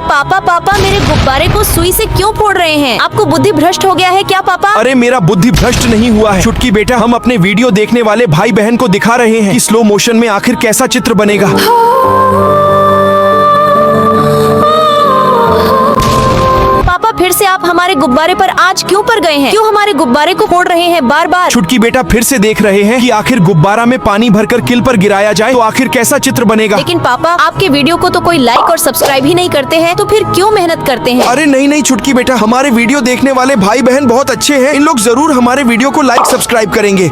पापा पापा मेरे गुब्बारे को सुई से क्यों फोड़ रहे हैं? आपको बुद्धि भ्रष्ट हो गया है क्या पापा? अरे मेरा बुद्धि भ्रष्ट नहीं हुआ है चुटकी बेटा, हम अपने वीडियो देखने वाले भाई बहन को दिखा रहे हैं कि स्लो मोशन में आखिर कैसा चित्र बनेगा। पापा फिर से आप हमारे गुब्बारे पर आज क्यों पर गए हैं? क्यों हमारे गुब्बारे को फोड़ रहे हैं बार बार? चुटकी बेटा फिर से देख रहे हैं कि आखिर गुब्बारा में पानी भरकर किल पर गिराया जाए तो आखिर कैसा चित्र बनेगा। लेकिन पापा आपके वीडियो को तो कोई लाइक और सब्सक्राइब ही नहीं करते हैं, तो फिर क्यों मेहनत करते हैं? अरे नहीं चुटकी बेटा, हमारे वीडियो देखने वाले भाई बहन बहुत अच्छे हैं, इन लोग जरूर हमारे वीडियो को लाइक सब्सक्राइब करेंगे।